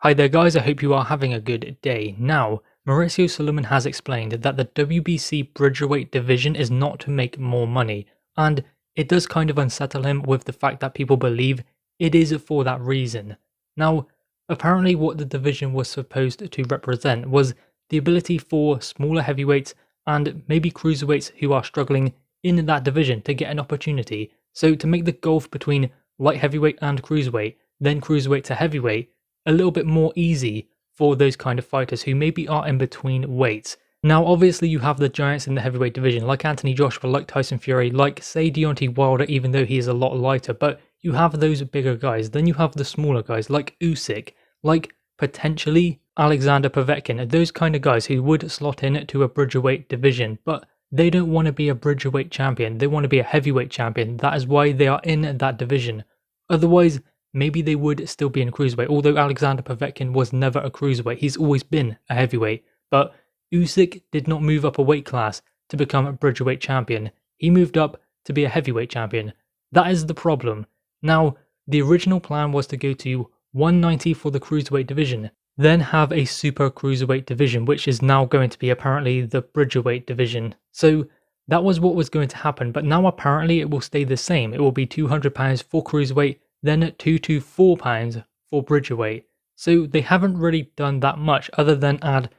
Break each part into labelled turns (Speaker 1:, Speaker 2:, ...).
Speaker 1: Hi there guys, I hope you are having a good day. Now, Mauricio Sulaiman has explained that the WBC Bridgerweight division is not to make more money, and it does kind of unsettle him with the fact that people believe it is for that reason. Now, apparently what the division was supposed to represent was the ability for smaller heavyweights and maybe cruiserweights who are struggling in that division to get an opportunity. So to make the gulf between light heavyweight and cruiserweight, then cruiserweight to heavyweight, a little bit more easy for those kind of fighters who maybe are in between weights. Now obviously you have the giants in the heavyweight division like Anthony Joshua, like Tyson Fury, like say Deontay Wilder, even though he is a lot lighter, but you have those bigger guys. Then you have the smaller guys like Usyk, like potentially Alexander Povetkin, those kind of guys who would slot in to a Bridgerweight division, but they don't want to be a Bridgerweight champion, they want to be a heavyweight champion. That is why they are in that division. Otherwise, maybe they would still be in cruiserweight, although Alexander Povetkin was never a cruiserweight, he's always been a heavyweight. But Usyk did not move up a weight class to become a Bridgerweight champion, he moved up to be a heavyweight champion. That is the problem. Now, the original plan was to go to 190 for the cruiserweight division, then have a super cruiserweight division, which is now going to be apparently the Bridgerweight division. So that was what was going to happen, but now apparently it will stay the same. It will be £200 for cruiserweight, then £224 for Bridgerweight. So they haven't really done that much other than add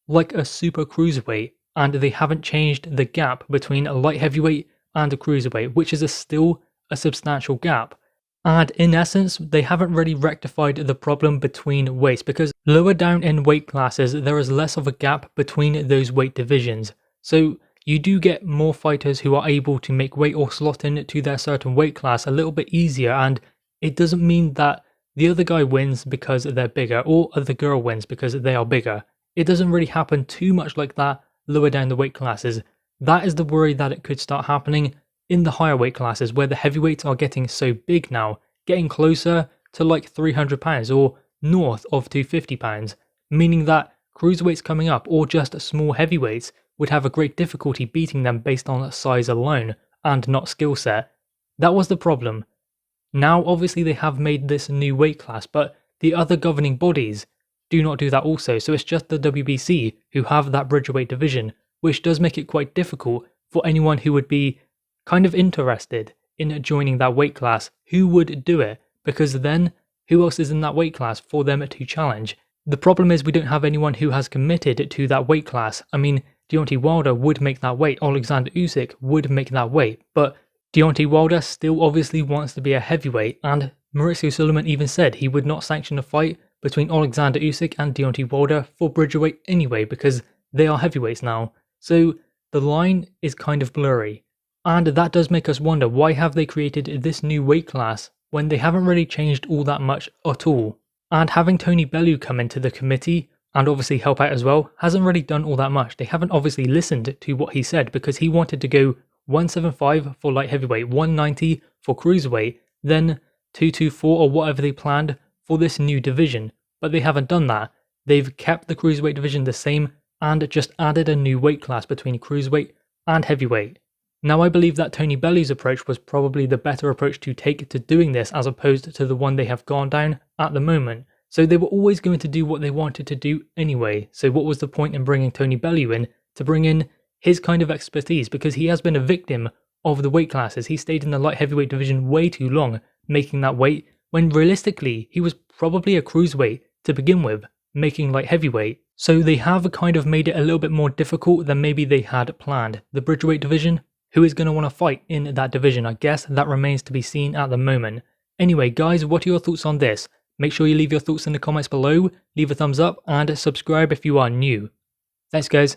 Speaker 1: like a super cruiserweight, and they haven't changed the gap between a light heavyweight and a cruiserweight, which is still a substantial gap. And in essence, they haven't really rectified the problem between weights, because lower down in weight classes there is less of a gap between those weight divisions. So you do get more fighters who are able to make weight or slot in to their certain weight class a little bit easier, and it doesn't mean that the other guy wins because they're bigger or the girl wins because they are bigger. It doesn't really happen too much like that lower down the weight classes. That is the worry that it could start happening in the higher weight classes where the heavyweights are getting so big now, getting closer to like £300 or north of £250, meaning that cruiserweights coming up or just small heavyweights would have a great difficulty beating them based on size alone and not skill set. That was the problem. Now obviously they have made this new weight class, but the other governing bodies do not do that also, so it's just the WBC who have that Bridgerweight division, which does make it quite difficult for anyone who would be kind of interested in joining that weight class who would do it, because then who else is in that weight class for them to challenge? The problem is we don't have anyone who has committed to that weight class. I mean, Deontay Wilder would make that weight, Alexander Usyk would make that weight, but Deontay Wilder still obviously wants to be a heavyweight, and Mauricio Sulaiman even said he would not sanction a fight between Alexander Usyk and Deontay Wilder for Bridgerweight anyway, because they are heavyweights now. So the line is kind of blurry. And that does make us wonder, why have they created this new weight class when they haven't really changed all that much at all? And having Tony Bellew come into the committee and obviously help out as well hasn't really done all that much. They haven't obviously listened to what he said, because he wanted to go 175 for light heavyweight, 190 for cruiserweight, then 224 or whatever they planned for this new division. But they haven't done that. They've kept the cruiserweight division the same and just added a new weight class between cruiserweight and heavyweight. Now I believe that Tony Bellew's approach was probably the better approach to take to doing this as opposed to the one they have gone down at the moment. So they were always going to do what they wanted to do anyway, so what was the point in bringing Tony Bellew in to bring in his kind of expertise, because he has been a victim of the weight classes. He stayed in the light heavyweight division way too long making that weight, when realistically he was probably a cruiserweight to begin with, making light heavyweight. So they have kind of made it a little bit more difficult than maybe they had planned. The Bridgerweight division, who is going to want to fight in that division? I guess that remains to be seen at the moment. Anyway guys, what are your thoughts on this? Make sure you leave your thoughts in the comments below, leave a thumbs up and subscribe if you are new. Thanks guys.